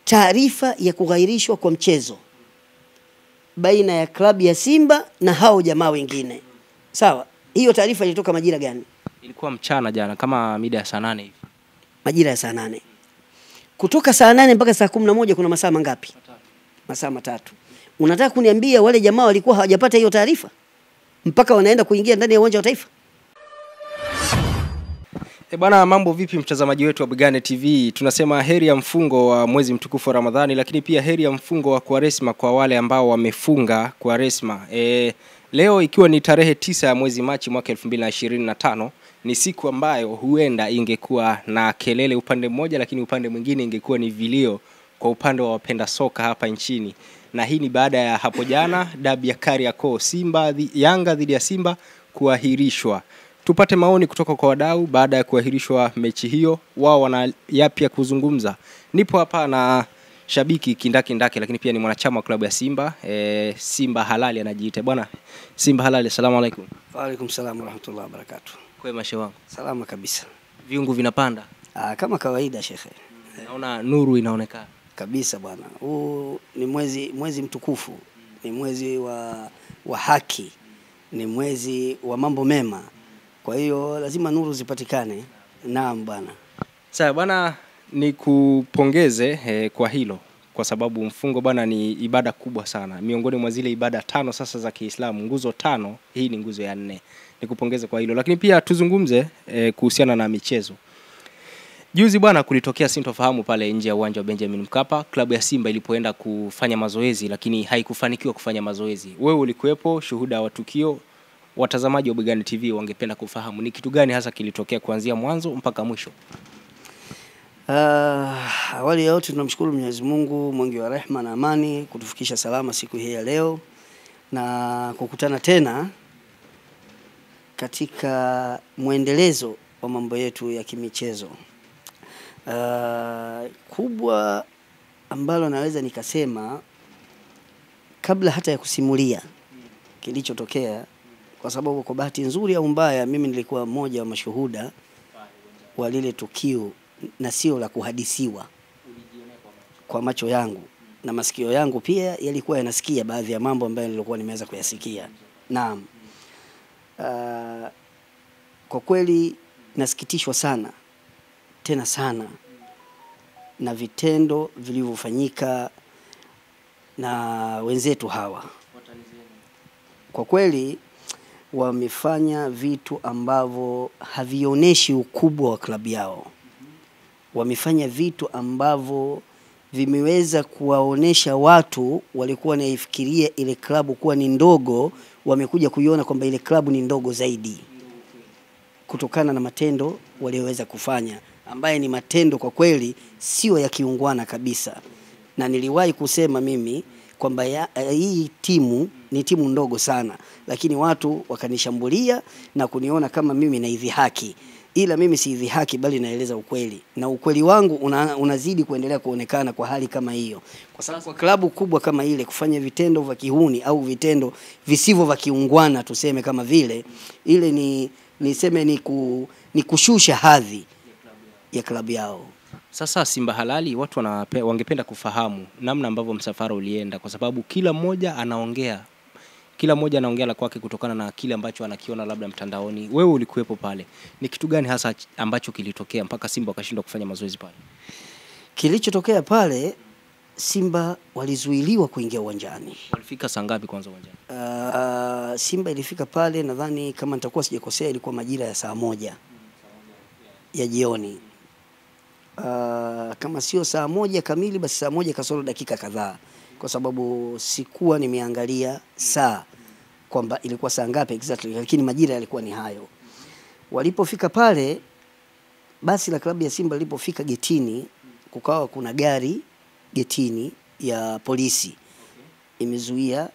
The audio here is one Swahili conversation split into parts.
taarifa ya kughairishwa kwa mchezo baina ya klabu ya Simba na hao jamaa wengine. Sawa? Hiyo taarifa ilitoka majira gani? Ilikuwa mchana jana kama mida ya saa 8 hivi. Majira ya saa 8. Kutoka saa 8 mpaka saa 11 kuna masaa mangapi? Masaa matatu. Unataka kuniambia wale jamaa walikuwa hawajapata hiyo taarifa mpaka wanaenda kuingia ndani ya uwanja wa Taifa? Bwana, mambo vipi mtazamaji wetu wa Bugane TV? Tunasema heri ya mfungo wa mwezi mtukufu wa Ramadhani, lakini pia heri ya mfungo wa Kwaresma kwa wale ambao wamefunga Kwaresma. Leo ikiwa ni tarehe 9 ya mwezi Machi mwaka 2025, ni siku ambayo huenda ingekuwa na kelele upande mmoja, lakini upande mwingine ingekuwa ni vilio kwa upande wa wapenda soka hapa nchini. Na hii ni baada ya hapo jana dabi ya Kariakoo, Yanga dhidi ya Simba kuahirishwa. Tupate maoni kutoka kwa wadau baada ya kuahirishwa mechi hiyo, wao wana yapi ya kuzungumza. Nipo hapa na shabiki kindaki, lakini pia ni mwanachama wa klabu ya Simba, Simba Halali anajiita. Bwana Simba Halali, asalamu alaykum. Wa alaykum salaam wa rahmatullahi wa barakatuh. Kwema shehe wangu? Salama kabisa. Viungu vinapanda? Kama kawaida shekhe. Naona nuru inaonekana. Kabisa bwana. Huu ni mwezi mtukufu. Ni mwezi wa haki. Ni mwezi wa mambo mema. Kwa hiyo lazima nuru zipatikane. Naam bwana. Sawa bwana, nikupongeze kwa hilo, kwa sababu mfungo bwana ni ibada kubwa sana. Miongoni mwa zile ibada 5 sasa za Kiislamu, nguzo 5, hii ni nguzo ya 4. Nikupongeze kwa hilo. Lakini pia tuzungumze kuhusiana na michezo. Juzi bwana kulitokea sintofahamu pale nje ya uwanja wa Benjamin Mkapa, klabu ya Simba ilipoenda kufanya mazoezi lakini haikufanikiwa kufanya mazoezi. Wewe ulikuwepo, shuhuda wa tukio. Watazamaji wa Bugane TV wangependa kufahamu ni kitu gani hasa kilitokea kuanzia mwanzo mpaka mwisho. Awali ya yote tunamshukuru Mwenyezi Mungu mwingi wa rehema na amani kutufikisha salama siku hii ya leo na kukutana tena katika muendelezo wa mambo yetu ya kimichezo. Kubwa ambalo naweza nikasema kabla hata ya kusimulia kilichotokea, kwa sababu kwa bahati nzuri au mbaya mimi nilikuwa mmoja wa mashuhuda wa lile tukio na sio la kuhadisiwa. Kwa macho yangu na masikio yangu pia yalikuwa yanasikia baadhi ya mambo ambayo nilikuwa nimeweza kuyasikia. Naam. Kwa kweli nasikitishwa sana, tena sana, na vitendo vilivyofanyika na wenzetu hawa. Kwa kweli wamefanya vitu ambavyo havionyeshi ukubwa wa klabu yao. Wamefanya vitu ambavyo vimeweza kuwaonesha watu walikuwa wanaifikiria ile klabu kuwa ni ndogo, wamekuja kuiona kwamba ile klabu ni ndogo zaidi, kutokana na matendo walioweza kufanya, ambaye ni matendo kwa kweli sio ya kiungwana kabisa. Na niliwahi kusema mimi kwamba hii timu ni timu ndogo sana, lakini watu wakanishambulia na kuniona kama mimi naidhihaki. Ila mimi si idhihaki, bali naeleza ukweli, na ukweli wangu unazidi kuendelea kuonekana kwa hali kama hiyo. Kwa sababu kwa klabu kubwa kama ile kufanya vitendo vya kihuni au vitendo visivyo vya kiungwana, tuseme kama vile, ile ni kushusha hadhi ya klabu yao. Sasa Simba Halali, watu wangependa kufahamu namna ambavyo msafara ulienda, kwa sababu kila mmoja anaongea la kwake kutokana na kile ambacho anakiona labda mtandaoni. Wewe ulikuwepo pale. Ni kitu gani hasa ambacho kilitokea mpaka Simba wakashindwa kufanya mazoezi pale? Kilichotokea pale, Simba walizuiliwa kuingia uwanjani. Walifika saa ngapi kwanza uwanjani? Simba ilifika pale, nadhani kama nitakuwa sijakosea, ilikuwa majira ya saa 1 ya jioni. Kama sio saa 1 kamili, basi saa 1 kasoro dakika kadhaa, kwa sababu sikuwa nimeangalia saa kwamba ilikuwa saa ngapi exactly, lakini majira yalikuwa ni hayo. Walipofika pale, basi la klabu ya Simba lilipofika getini, kukawa kuna gari getini ya polisi imezuia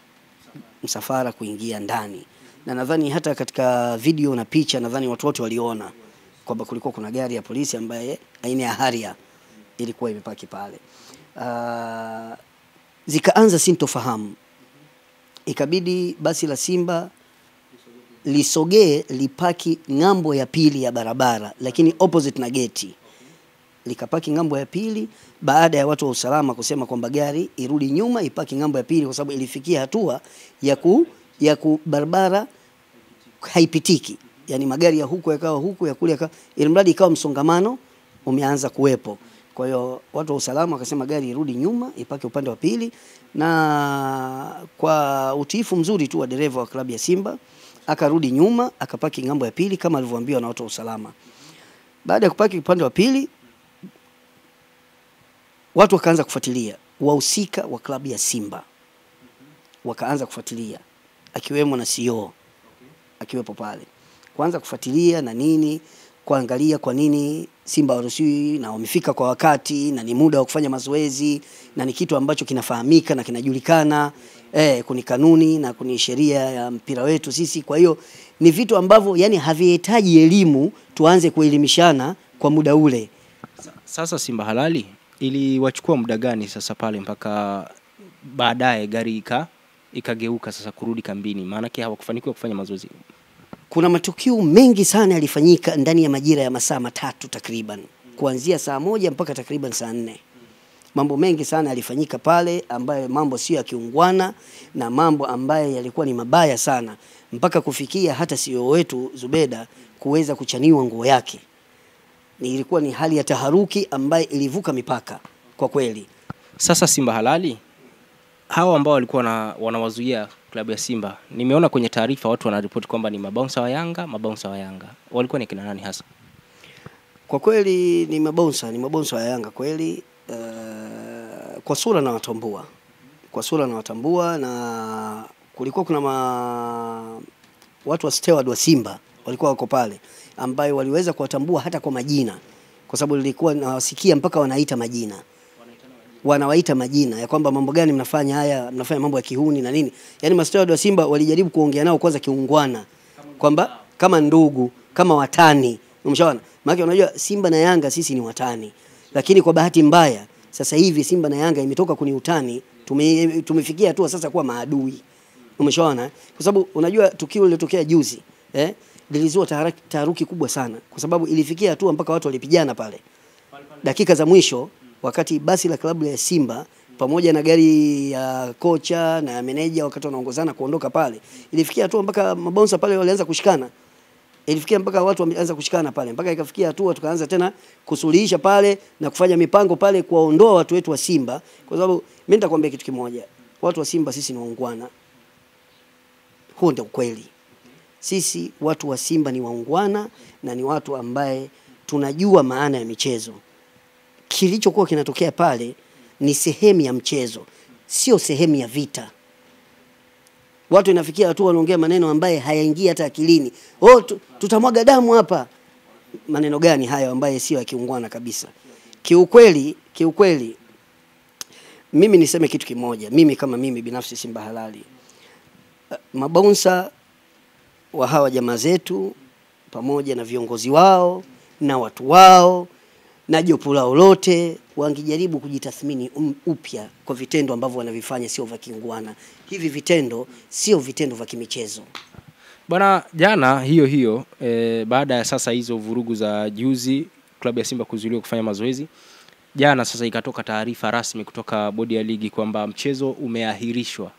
msafara kuingia ndani. Na nadhani hata katika video na picha nadhani watu wote waliona kwamba kulikuwa kuna gari ya polisi ambaye aina ya Harrier ilikuwa imepaki pale. Zikaanza sintofahamu. Ikabidi basi la Simba lisogee lipaki ngambo ya pili ya barabara, lakini opposite na geti. likapaki ngambo ya pili, baada ya watu wa usalama kusema kwamba gari irudi nyuma ipaki ngambo ya pili, kwa sababu ilifikia hatua ya barabara haipitiki, yani magari ya huku yakawa huku, ya kule yakawa, ili mradi ikawa msongamano umeanza kuwepo. Kwa hiyo watu wa usalama wakasema gari irudi nyuma ipaki upande wa pili, na kwa utiifu mzuri tu wa dereva wa klabu ya Simba akarudi nyuma akapaki ngambo ya pili kama alivyoambiwa na watu wa usalama. Baada ya kupaki upande wa pili, watu wakaanza kufuatilia, wahusika wa klabu ya Simba wakaanza kufuatilia, akiwemo na CEO akiwepo pale, kuanza kufuatilia na nini, kuangalia kwa nini Simba waruhusiwi na wamefika kwa wakati na ni muda wa kufanya mazoezi na ni kitu ambacho kinafahamika na kinajulikana kuni kanuni na kuni sheria ya mpira wetu sisi. Kwa hiyo ni vitu ambavyo yani havihitaji elimu, tuanze kuelimishana kwa muda ule. Sasa Simba Halali iliwachukua muda gani sasa pale mpaka baadaye gari ikageuka sasa kurudi kambini, maana yake hawakufanikiwa kufanya mazoezi? Kuna matukio mengi sana yalifanyika ndani ya majira ya masaa matatu takriban, kuanzia saa 1 mpaka takriban saa 4. Mambo mengi sana yalifanyika pale ambayo mambo sio ya kiungwana na mambo ambayo yalikuwa ni mabaya sana, mpaka kufikia hata CEO wetu Zubeda kuweza kuchaniwa nguo yake. Ilikuwa ni hali ya taharuki ambayo ilivuka mipaka kwa kweli. Sasa Simba Halali, hao ambao walikuwa wanawazuia klabu ya Simba, nimeona kwenye taarifa watu wanaripoti kwamba ni mabouncer wa Yanga. Walikuwa ni kina nani hasa? Kwa kweli ni mabouncer wa Yanga kweli. Kwa sura na watambua, na kulikuwa kuna watu wa steward wa Simba walikuwa wako pale, ambayo waliweza kuwatambua hata kwa majina, kwa sababu nilikuwa nawasikia mpaka wanaita majina. Wanawaita majina ya kwamba mambo gani mnafanya haya, mnafanya mambo ya kihuni na nini. Yani masteward wa Simba walijaribu kuongea nao kwanza kiungwana, kwamba kama ndugu, kama watani. Umeshaona? Maana unajua Simba na Yanga sisi ni watani. Lakini kwa bahati mbaya sasa hivi Simba na Yanga imetoka kuni utani, tumefikia hatua sasa kuwa maadui. Umeshaona? Kwa sababu unajua tukio lilotokea juzi, lilizua taharuki kubwa sana, kwa sababu ilifikia hatua mpaka watu walipigana pale dakika za mwisho, wakati basi la klabu ya Simba pamoja na gari ya kocha na meneja wakati wanaongozana kuondoka pale, ilifikia hatua mpaka mabouncer pale walianza kushikana. Ilifikia mpaka watu wameanza kushikana pale, mpaka ikafikia hatua tukaanza tena kusuluhisha pale na kufanya mipango pale kuwaondoa watu wetu wa Simba, kwa sababu mimi nitakwambia kitu kimoja, watu wa Simba sisi ni waungwana. Huo ndio ukweli. Sisi watu wa Simba ni waungwana na ni watu ambaye tunajua maana ya michezo. Kilichokuwa kinatokea pale ni sehemu ya mchezo, sio sehemu ya vita. Watu inafikia hatua wanaongea maneno ambaye hayaingii hata akilini. Tutamwaga damu hapa. Maneno gani hayo ambaye sio ya kiungwana kabisa? Kiukweli mimi niseme kitu kimoja, mimi kama mimi binafsi Simba Halali, mabouncer wa hawa jamaa zetu pamoja na viongozi wao na watu wao na jopo lao lote wangejaribu kujitathmini upya kwa vitendo ambavyo wanavifanya, sio vya kiungwana. Hivi vitendo sio vitendo vya kimichezo. Bwana, jana hiyo baada ya sasa hizo vurugu za juzi klabu ya Simba kuzuiliwa kufanya mazoezi, jana sasa ikatoka taarifa rasmi kutoka bodi ya ligi kwamba mchezo umeahirishwa.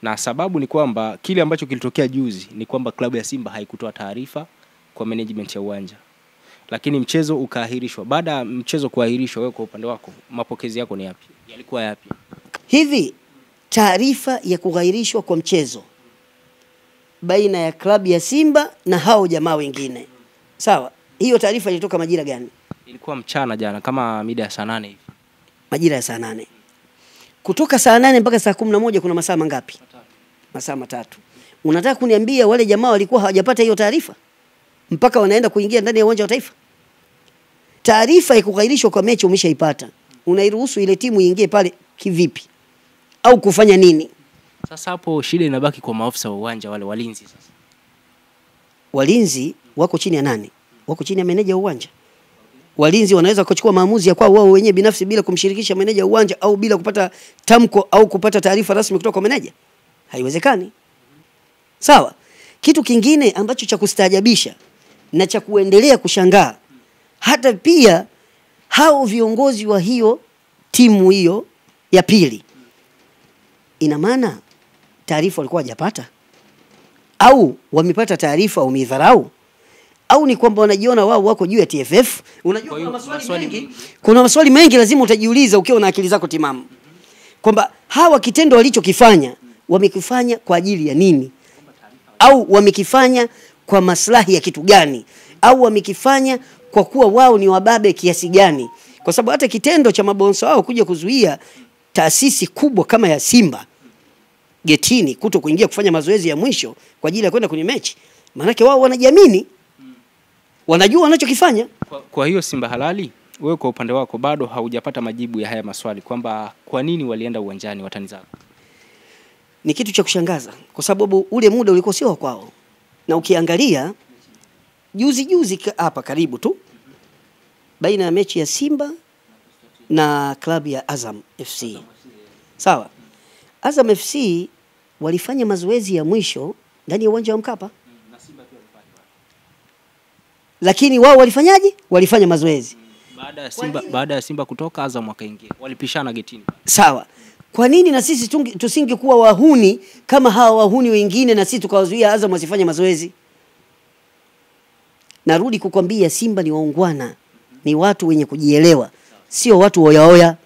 Na sababu ni kwamba kile ambacho kilitokea juzi ni kwamba klabu ya Simba haikutoa taarifa kwa management ya uwanja, lakini mchezo ukaahirishwa. Baada ya mchezo kuahirishwa, wewe kwa upande wako mapokezi yako ni yapi? Yalikuwa yapi? Hivi taarifa ya kuahirishwa kwa mchezo baina ya klabu ya Simba na hao jamaa wengine, sawa, hiyo taarifa ilitoka majira gani? Ilikuwa mchana jana kama mida ya saa 8 hivi. Majira ya saa 8. Kutoka saa 8 mpaka saa 11 kuna masaa mangapi? Masaa 3. Unataka kuniambia wale jamaa walikuwa hawajapata hiyo taarifa mpaka wanaenda kuingia ndani ya uwanja wa Taifa? Taarifa ya kuahirishwa kwa mechi umeshaipata, unairuhusu ile timu iingie pale kivipi au kufanya nini? Sasa hapo shida inabaki kwa maafisa wa uwanja, wale walinzi. Sasa walinzi wako chini ya nani? Wako chini ya meneja wa uwanja. Walinzi wanaweza kuchukua maamuzi ya kwao wao wenyewe binafsi bila kumshirikisha meneja wa uwanja au bila kupata tamko au kupata taarifa rasmi kutoka kwa meneja? Haiwezekani. Sawa. Kitu kingine ambacho cha kustaajabisha na cha kuendelea kushangaa, hata pia hao viongozi wa hiyo timu hiyo ya pili, ina maana taarifa walikuwa hajapata, au wamepata taarifa wamedharau, au ni kwamba wanajiona wao wako juu ya TFF? Unajua kuna maswali mengi lazima utajiuliza ukiwa na akili zako timamu, kwamba hawa kitendo walichokifanya wamekifanya kwa ajili ya nini, au wamekifanya kwa maslahi ya kitu gani, au wamekifanya kwa kuwa wao ni wababe kiasi gani. Kwa sababu hata kitendo cha mabonso wao kuja kuzuia taasisi kubwa kama ya Simba getini kuto kuingia kufanya mazoezi ya mwisho kwa ajili ya kwenda kwenye mechi, maana wao wanajiamini, wanajua wanachokifanya. Kwa hiyo Simba Halali, wewe kwa upande wako bado haujapata majibu ya haya maswali, kwamba kwa nini walienda uwanjani watani zao? Ni kitu cha kushangaza kwa sababu ule muda ulikuwa sio kwao. Na ukiangalia juzi hapa karibu tu baina ya mechi ya Simba na klabu ya Azam FC. Sawa. Azam FC walifanya mazoezi ya mwisho ndani ya uwanja wa Mkapa. Lakini wao walifanyaje? Walifanya mazoezi. Baada ya Simba kutoka, Azam wakaingia. Walipishana getini. Sawa. Kwa nini na sisi tusingekuwa wahuni kama hawa wahuni wengine na sisi tukawazuia Azam wasifanye mazoezi? Narudi kukwambia Simba ni waungwana, ni watu wenye kujielewa, sio watu oyaoya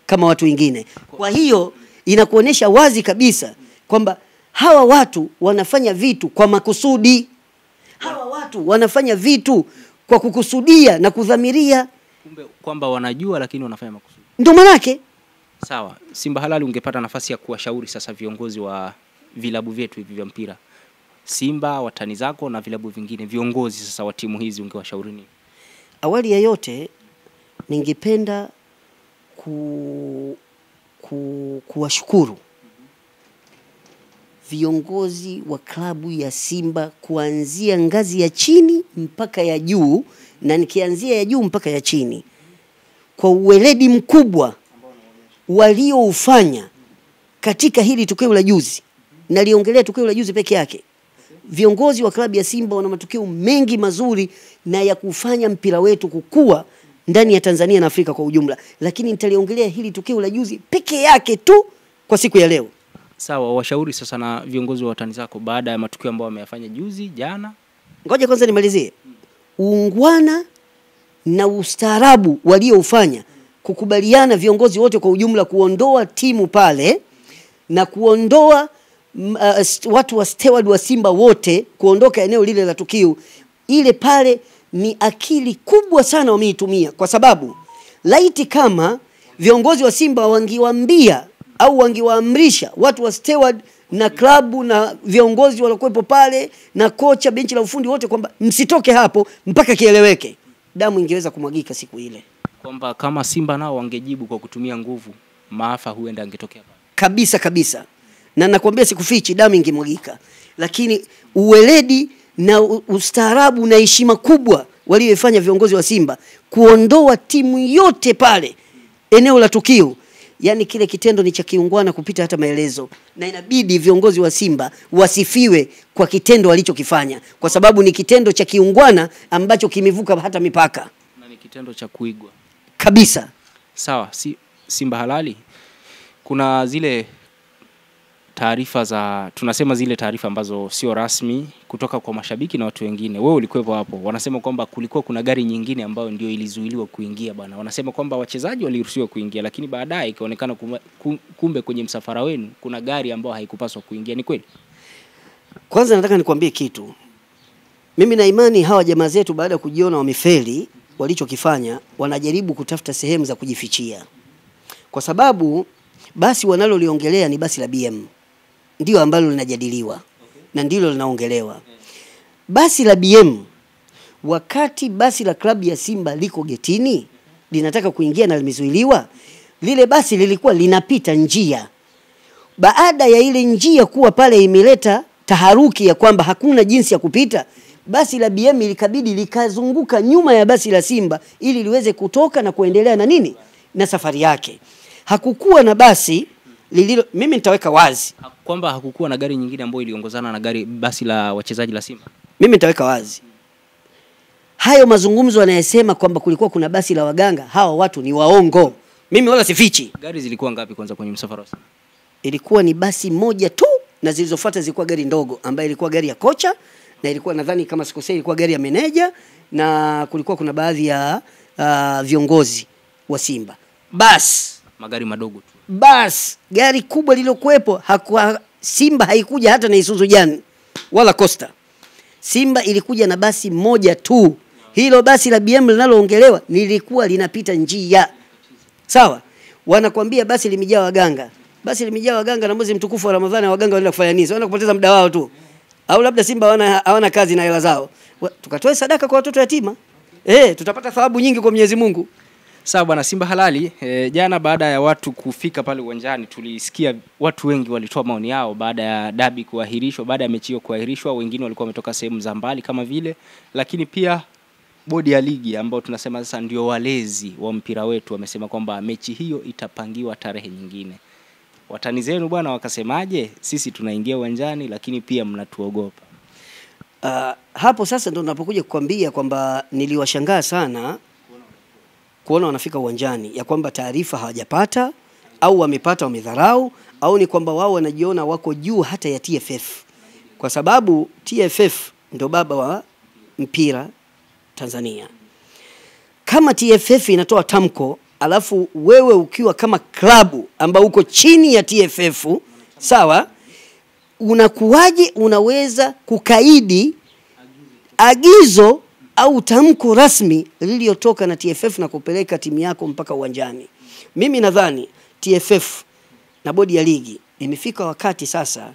kama watu wengine. Kwa hiyo inakuonesha wazi kabisa kwamba hawa watu wanafanya vitu kwa makusudi. Hawa watu wanafanya vitu kwa kukusudia na kudhamiria. Kumbe kwamba wanajua lakini wanafanya makusudi. Ndio manake. Sawa, Simba Halali, ungepata nafasi ya kuwashauri sasa viongozi wa vilabu vyetu hivi vya mpira, Simba, watani zako na vilabu vingine, viongozi sasa wa timu hizi, ungewashauri nini? Awali ya yote ningependa kuwashukuru viongozi wa klabu ya Simba kuanzia ngazi ya chini mpaka ya juu, na nikianzia ya juu mpaka ya chini, kwa uweledi mkubwa walioufanya katika hili tukio la juzi. Naliongelea tukio la juzi peke yake. Viongozi wa klabu ya Simba wana matukio mengi mazuri na ya kufanya mpira wetu kukua ndani ya Tanzania na Afrika kwa ujumla, lakini nitaliongelea hili tukio la juzi peke yake tu kwa siku ya leo. Sawa, washauri sasa na viongozi wa watani zako baada ya matukio ambayo wameyafanya juzi, jana. Ngoja kwanza nimalizie. Uungwana na ustaarabu walioufanya, kukubaliana viongozi wote kwa ujumla kuondoa timu pale na kuondoa watu wa steward wa Simba wote kuondoka eneo lile la tukio ile pale, ni akili kubwa sana wameitumia. Kwa sababu laiti kama viongozi wa Simba wangiwaambia au wangiwaamrisha watu wa steward na klabu na viongozi waliokuwepo pale na kocha, benchi la ufundi wote, kwamba msitoke hapo mpaka kieleweke, damu ingeweza kumwagika siku ile. Kwamba kama Simba nao wangejibu kwa kutumia nguvu, maafa huenda angetokea kabisa. Na nakwambia sikufichi, damu ingemwagika. Lakini uweledi na ustaarabu na heshima kubwa waliofanya viongozi wa Simba kuondoa timu yote pale eneo la tukio, yani kile kitendo ni cha kiungwana kupita hata maelezo, na inabidi viongozi wa Simba wasifiwe kwa kitendo walichokifanya, kwa sababu ni kitendo cha kiungwana ambacho kimevuka hata mipaka na ni kitendo cha kuigwa kabisa. Sawa, Simba Halali, kuna zile taarifa za, tunasema zile taarifa ambazo sio rasmi kutoka kwa mashabiki na watu wengine. Wewe ulikuwepo hapo. Wanasema kwamba kulikuwa kuna gari nyingine ambayo ndio ilizuiliwa kuingia bana. Wanasema kwamba wachezaji waliruhusiwa kuingia, lakini baadaye ikaonekana kumbe kwenye msafara wenu kuna gari ambayo haikupaswa kuingia. Ni kweli? Kwanza nataka nikwambie kitu. Mimi na imani hawa jamaa zetu baada ya kujiona wamefeli walichokifanya, wanajaribu kutafuta sehemu za kujifichia. Kwa sababu basi wanaloliongelea ni basi la BM. Ndio ambalo linajadiliwa na ndilo linaongelewa. Basi la BM, wakati basi la klabu ya Simba liko getini linataka kuingia na limezuiliwa, lile basi lilikuwa linapita njia. Baada ya ile njia kuwa pale imeleta taharuki ya kwamba hakuna jinsi ya kupita, basi la BM ilikabidi likazunguka nyuma ya basi la Simba ili liweze kutoka na kuendelea na nini, na safari yake. Hakukuwa na basi lililo, mimi nitaweka wazi kwamba hakukuwa na gari nyingine ambayo iliongozana na basi la wachezaji la Simba. Mimi nitaweka wazi. hayo mazungumzo anayesema kwamba kulikuwa kuna basi la waganga, hawa watu ni waongo. Mimi wala sifichi. Gari zilikuwa ngapi kwanza kwenye msafara? Ilikuwa ni basi moja tu, na zilizofuata zilikuwa gari ndogo ambayo ilikuwa gari ya kocha, na ilikuwa nadhani kama sikosei ilikuwa gari ya meneja, na kulikuwa kuna baadhi ya viongozi wa Simba. Bas magari madogo tu. Bas gari kubwa lilokuepo Simba haikuja hata na Isuzu Jan wala Costa. Simba ilikuja na basi moja tu. Hilo basi la BM linaloongelewa nilikuwa linapita njia. Sawa? Wanakuambia basi limejaa waganga. Basi limejaa waganga, na mwezi mtukufu wa Ramadhani waganga wanaenda kufanya nini? Wanaenda kupoteza muda wao tu. Au labda Simba hawana kazi na hela zao. Tukatoe sadaka kwa watoto yatima. Tutapata thawabu nyingi kwa Mwenyezi Mungu. Sawa bwana Simba Halali, jana baada ya watu kufika pale uwanjani tulisikia watu wengi walitoa maoni yao baada ya dabi kuahirishwa, baada ya mechi hiyo kuahirishwa. Wengine walikuwa wametoka sehemu za mbali kama vile, lakini pia bodi ya ligi ambao tunasema sasa ndio walezi wa mpira wetu wamesema kwamba mechi hiyo itapangiwa tarehe nyingine. Watani zenu bwana wakasemaje? Sisi tunaingia uwanjani lakini pia mnatuogopa. Hapo sasa ndo napokuja kukwambia kwamba niliwashangaa sana kuona wanafika uwanjani, ya kwamba taarifa hawajapata au wamepata wamedharau, au ni kwamba wao wanajiona wako juu hata ya TFF, kwa sababu TFF ndio baba wa mpira Tanzania. Kama TFF inatoa tamko, alafu wewe ukiwa kama klabu ambao uko chini ya TFF, sawa, unakuwaje unaweza kukaidi agizo au tamko rasmi lililotoka na TFF na kupeleka timu yako mpaka uwanjani? Mimi nadhani TFF na bodi ya ligi imefika wakati sasa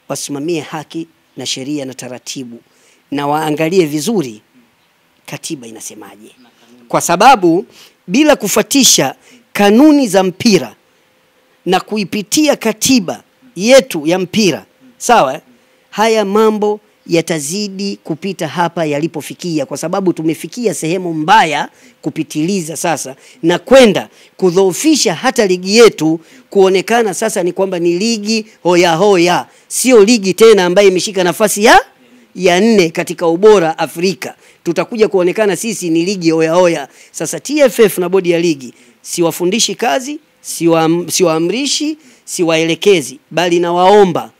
wasimamie haki na sheria na taratibu, na waangalie vizuri katiba inasemaje, kwa sababu bila kufuatisha kanuni za mpira na kuipitia katiba yetu ya mpira, sawa, haya mambo yatazidi kupita hapa yalipofikia, kwa sababu tumefikia sehemu mbaya kupitiliza sasa, na kwenda kudhoofisha hata ligi yetu kuonekana sasa ni kwamba ni ligi hoya hoya, sio ligi tena ambayo imeshika nafasi ya 4 katika ubora Afrika. Tutakuja kuonekana sisi ni ligi hoya hoya. Sasa TFF na bodi ya ligi siwafundishi kazi, siwaamrishi, siwaelekezi, bali nawaomba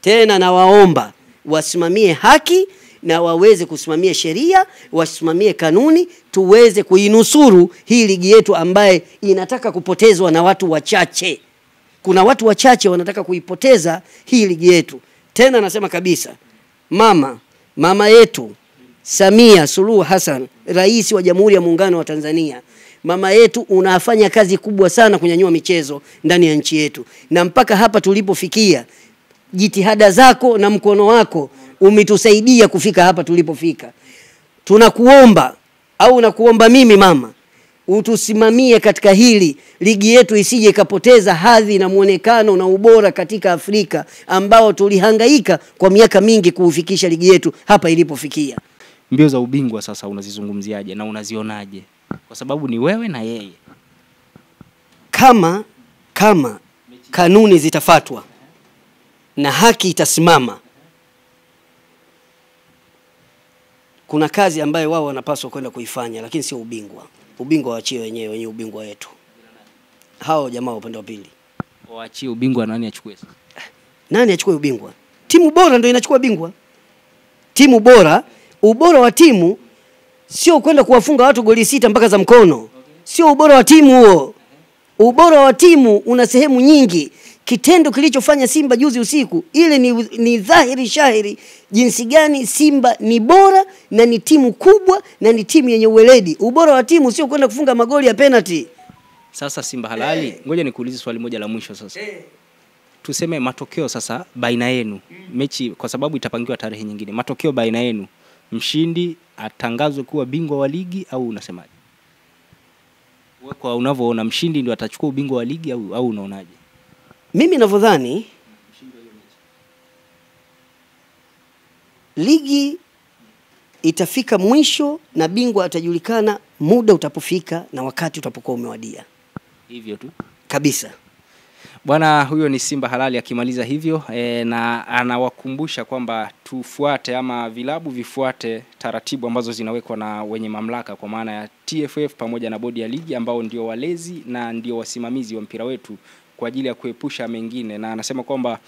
tena, nawaomba wasimamie haki na waweze kusimamia sheria, wasimamie kanuni, tuweze kuinusuru hii ligi yetu ambaye inataka kupotezwa na watu wachache. Kuna watu wachache wanataka kuipoteza hii ligi yetu. Tena nasema kabisa, mama yetu Samia Suluhu Hassan, rais wa Jamhuri ya Muungano wa Tanzania, mama yetu, unafanya kazi kubwa sana kunyanyua michezo ndani ya nchi yetu, na mpaka hapa tulipofikia jitihada zako na mkono wako umetusaidia kufika hapa tulipofika. Tunakuomba, au nakuomba mimi mama, utusimamie katika hili, ligi yetu isije ikapoteza hadhi na muonekano na ubora katika Afrika ambao tulihangaika kwa miaka mingi kuufikisha ligi yetu hapa ilipofikia. Mbio za ubingwa sasa unazizungumziaje na unazionaje? Kwa sababu ni wewe na yeye. Kama kanuni zitafatwa na haki itasimama, kuna kazi ambayo wao wanapaswa kwenda kuifanya, lakini sio ubingwa. Ubingwa waachie wenyewe ubingwa wetu. Hao jamaa upande wa pili waachie ubingwa, nani achukue sasa? Nani achukue ubingwa? Timu bora ndio inachukua bingwa. Timu bora, ubora wa timu sio kwenda kuwafunga watu goli 6 mpaka za mkono. Sio ubora wa timu huo. Ubora wa timu una sehemu nyingi. Kitendo kilichofanya Simba juzi usiku, ile ni dhahiri shahiri jinsi gani Simba ni bora na ni timu kubwa na ni timu yenye uweledi. Ubora wa timu sio kwenda kufunga magoli ya penalty. Sasa Simba Halali, ngoja nikuulize swali moja la mwisho sasa. Tuseme matokeo sasa baina yenu. Mechi kwa sababu itapangiwa tarehe nyingine. Matokeo baina yenu, mshindi atangazwe kuwa bingwa wa ligi au unasemaje? Wewe kwa unavyoona mshindi ndio atachukua ubingwa wa ligi au unaonaje? Mimi ninavyodhani ligi itafika mwisho na bingwa atajulikana muda utapofika na wakati utapokuwa umewadia. Hivyo tu. Kabisa. Bwana huyo ni Simba Halali akimaliza hivyo na anawakumbusha kwamba tufuate ama vilabu vifuate taratibu ambazo zinawekwa na wenye mamlaka kwa maana ya TFF pamoja na bodi ya ligi ambao ndio walezi na ndio wasimamizi wa mpira wetu kwa ajili ya kuepusha mengine. Na anasema kwamba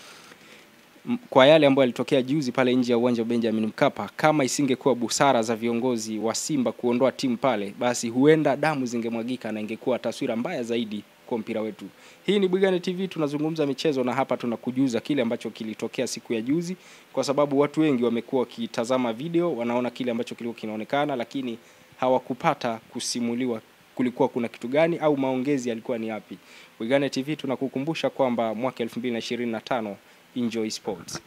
kwa yale ambayo yalitokea juzi pale nje ya uwanja wa Benjamin Mkapa, kama isingekuwa busara za viongozi wa Simba kuondoa timu pale, basi huenda damu zingemwagika na ingekuwa taswira mbaya zaidi kwa mpira wetu. Hii ni Bugane TV, tunazungumza michezo na hapa tunakujuza kile ambacho kilitokea siku ya juzi, kwa sababu watu wengi wamekuwa wakitazama video, wanaona kile ambacho kilikuwa kinaonekana, lakini hawakupata kusimuliwa kulikuwa kuna kitu gani au maongezi yalikuwa ni yapi. Bugane TV tunakukumbusha kwamba mwaka 2025 enjoy sports.